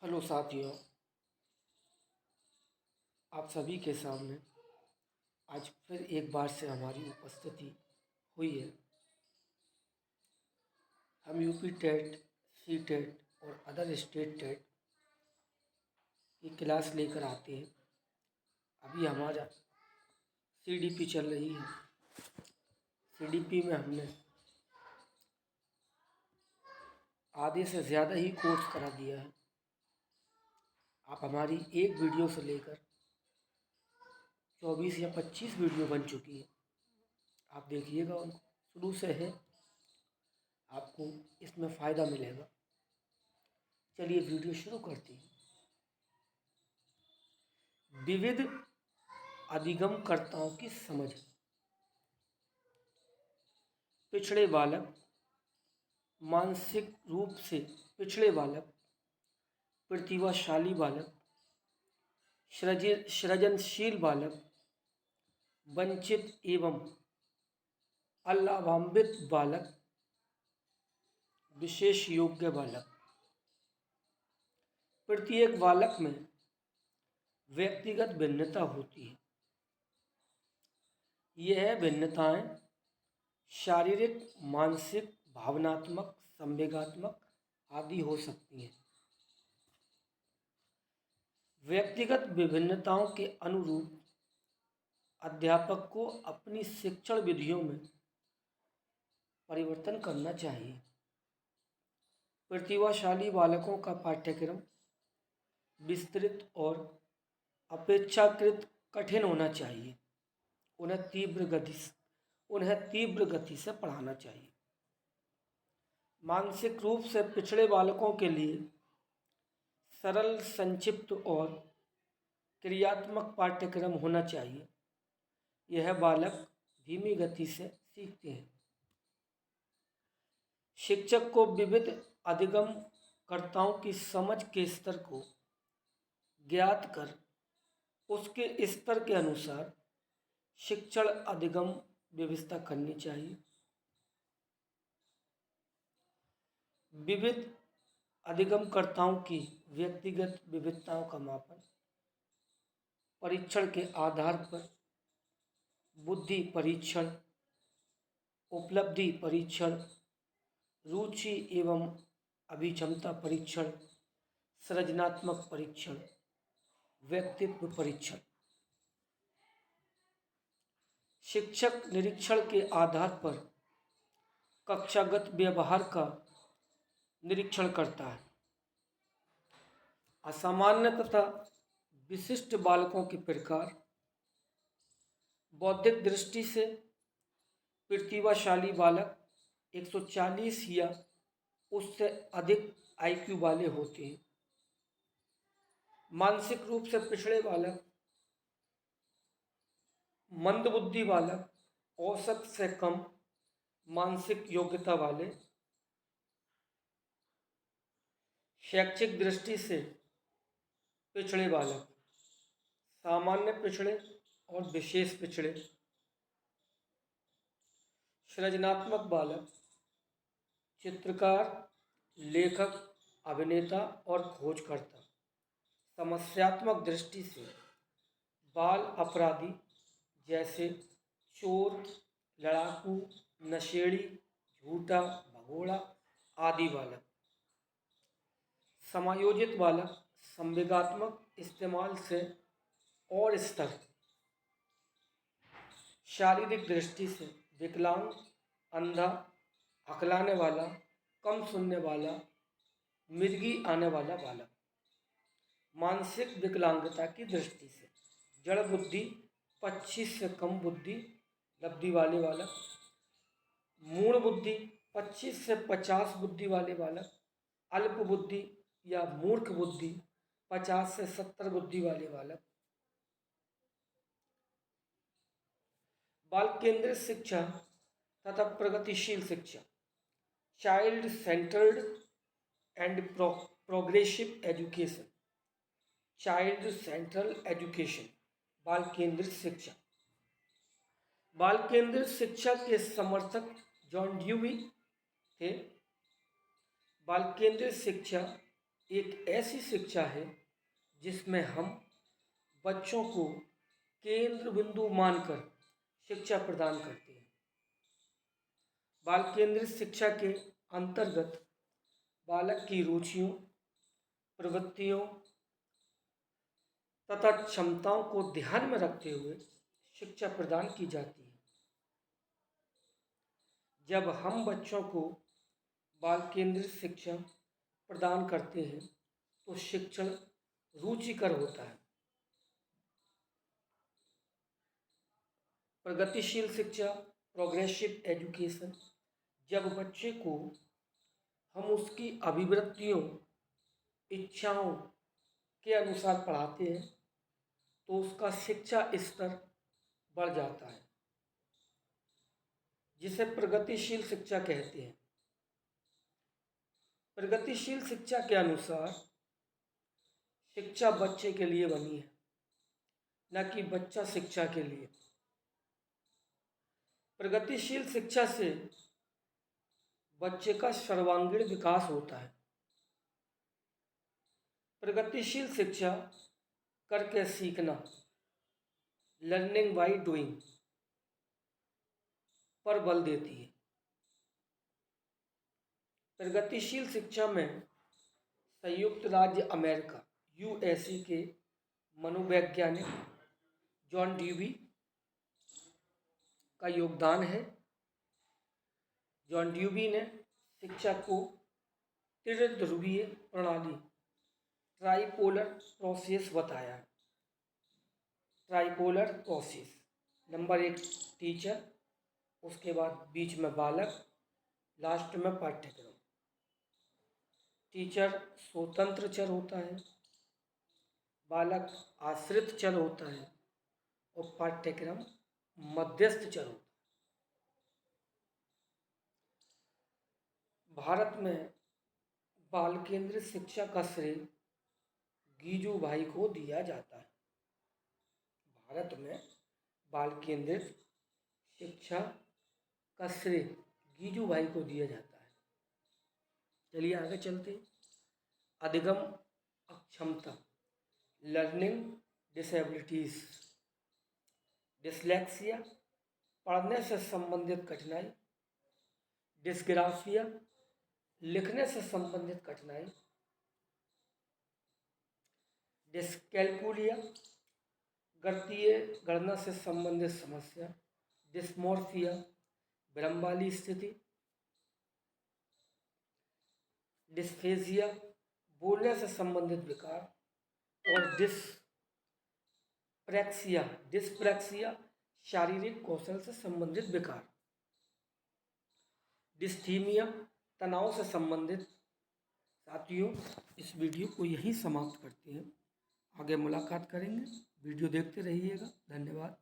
Hello साथियों, आप सभी के सामने आज फिर एक बार से हमारी उपस्थिति हुई है। हम यूपी टेट, सी टेट और अदर स्टेट टेट की क्लास लेकर आते हैं। अभी हमारा सीडीपी चल रही है। सीडीपी में हमने आधे से ज़्यादा ही कोर्स करा दिया है। आप हमारी एक वीडियो से लेकर 24 या 25 वीडियो बन चुकी है। आप देखिएगा उनको, शुरू से है, आपको इसमें फ़ायदा मिलेगा। चलिए वीडियो शुरू करते हैं। विविध अधिगमकर्ताओं की समझ। पिछड़े बालक, मानसिक रूप से पिछड़े बालक, प्रतिभाशाली बालक, सृजनशील बालक, वंचित एवं अलाभान्वित बालक, विशेष योग्य बालक। प्रत्येक बालक में व्यक्तिगत भिन्नता होती है। यह भिन्नताएं शारीरिक, मानसिक, भावनात्मक, संवेगात्मक आदि हो सकती हैं। व्यक्तिगत विभिन्नताओं के अनुरूप अध्यापक को अपनी शिक्षण विधियों में परिवर्तन करना चाहिए। प्रतिभाशाली बालकों का पाठ्यक्रम विस्तृत और अपेक्षाकृत कठिन होना चाहिए। उन्हें तीव्र गति से पढ़ाना चाहिए। मानसिक रूप से पिछड़े बालकों के लिए सरल, संक्षिप्त और क्रियात्मक पाठ्यक्रम होना चाहिए। यह बालक धीमी गति से सीखते हैं। शिक्षक को विविध अधिगमकर्ताओं की समझ के स्तर को ज्ञात कर उसके स्तर के अनुसार शिक्षण अधिगम व्यवस्था करनी चाहिए। विविध अधिगमकर्ताओं की व्यक्तिगत विविधताओं का मापन परीक्षण के आधार पर बुद्धि परीक्षण, उपलब्धि परीक्षण, रुचि एवं अभिक्षमता परीक्षण, सृजनात्मक परीक्षण, व्यक्तित्व परीक्षण। शिक्षक निरीक्षण के आधार पर कक्षागत व्यवहार का निरीक्षण करता है। असामान्य तथा विशिष्ट बालकों के प्रकार। बौद्धिक दृष्टि से प्रतिभाशाली बालक 140 या उससे अधिक आईक्यू वाले होते हैं। मानसिक रूप से पिछड़े बालक, मंदबुद्धि बालक, औसत से कम मानसिक योग्यता वाले। शैक्षिक दृष्टि से पिछड़े बालक, सामान्य पिछड़े और विशेष पिछड़े। सृजनात्मक बालक, चित्रकार, लेखक, अभिनेता और खोजकर्ता। समस्यात्मक दृष्टि से बाल अपराधी जैसे चोर, लड़ाकू, नशेड़ी, झूठा, भगोड़ा आदि बालक। समायोजित बालक, संवेगात्मक इस्तेमाल से और स्तर। शारीरिक दृष्टि से विकलांग, अंधा, हकलाने वाला, कम सुनने वाला, मिर्गी आने वाला बालक। मानसिक विकलांगता की दृष्टि से जड़ बुद्धि, 25 से कम बुद्धि लब्धि वाले बालक। मूढ़ बुद्धि, 25 से 50 बुद्धि वाले बालक। अल्प बुद्धि या मूर्ख बुद्धि, 50 से 70 बुद्धि वाले बालक। बाल केंद्रित शिक्षा तथा प्रगतिशील शिक्षा। Child centred and progressive education. Child central education, बाल केंद्रित शिक्षा। बाल केंद्रित शिक्षा के समर्थक जॉन ड्यूवी थे। बाल केंद्रित शिक्षा एक ऐसी शिक्षा है जिसमें हम बच्चों को केंद्र बिंदु मानकर शिक्षा प्रदान करते हैं। बाल केंद्रित शिक्षा के अंतर्गत बालक की रुचियों, प्रवृत्तियों तथा क्षमताओं को ध्यान में रखते हुए शिक्षा प्रदान की जाती है। जब हम बच्चों को बाल केंद्रित शिक्षा प्रदान करते हैं तो शिक्षण रुचिकर होता है। प्रगतिशील शिक्षा, प्रोग्रेसिव एजुकेशन, जब बच्चे को हम उसकी अभिवृत्तियों, इच्छाओं के अनुसार पढ़ाते हैं तो उसका शिक्षा स्तर बढ़ जाता है, जिसे प्रगतिशील शिक्षा कहते हैं। प्रगतिशील शिक्षा के अनुसार शिक्षा बच्चे के लिए बनी है, न कि बच्चा शिक्षा के लिए। प्रगतिशील शिक्षा से बच्चे का सर्वांगीण विकास होता है। प्रगतिशील शिक्षा करके सीखना, लर्निंग बाय डूइंग पर बल देती है। प्रगतिशील शिक्षा में संयुक्त राज्य अमेरिका यूएसए के मनोवैज्ञानिक जॉन ड्यूवी का योगदान है। जॉन ड्यूवी ने शिक्षा को त्रिध्रुवीय प्रणाली, ट्राइपोलर प्रोसेस बताया है। ट्राइपोलर प्रोसेस, नंबर 1 टीचर, उसके बाद बीच में बालक, लास्ट में पाठ्यक्रम। टीचर स्वतंत्र चर होता है, बालक आश्रित चर होता है और पाठ्यक्रम मध्यस्थ चर होता है। भारत में बाल केंद्रित शिक्षा का श्रेय गीजूभाई को दिया जाता है। भारत में बाल केंद्रित शिक्षा का श्रेय गीजूभाई को दिया जाता है। चलिए आगे चलते हैं। अधिगम अक्षमता, लर्निंग डिसेबिलिटीज, डिसलेक्सिया, पढ़ने से संबंधित कठिनाई, डिस्ग्राफिया, लिखने से संबंधित कठिनाई, डिस्कैल्कुलिया, गणितीय गणना से संबंधित समस्या, डिस्मोर्फिया, भ्रम वाली स्थिति, डिस्फेजिया, बोलने से संबंधित विकार, और डिस्प्रैक्सिया, शारीरिक कौशल से संबंधित विकार। डिस्थीमिया, तनाव से संबंधित। साथियों, इस वीडियो को यहीं समाप्त करते हैं। आगे मुलाकात करेंगे। वीडियो देखते रहिएगा। धन्यवाद।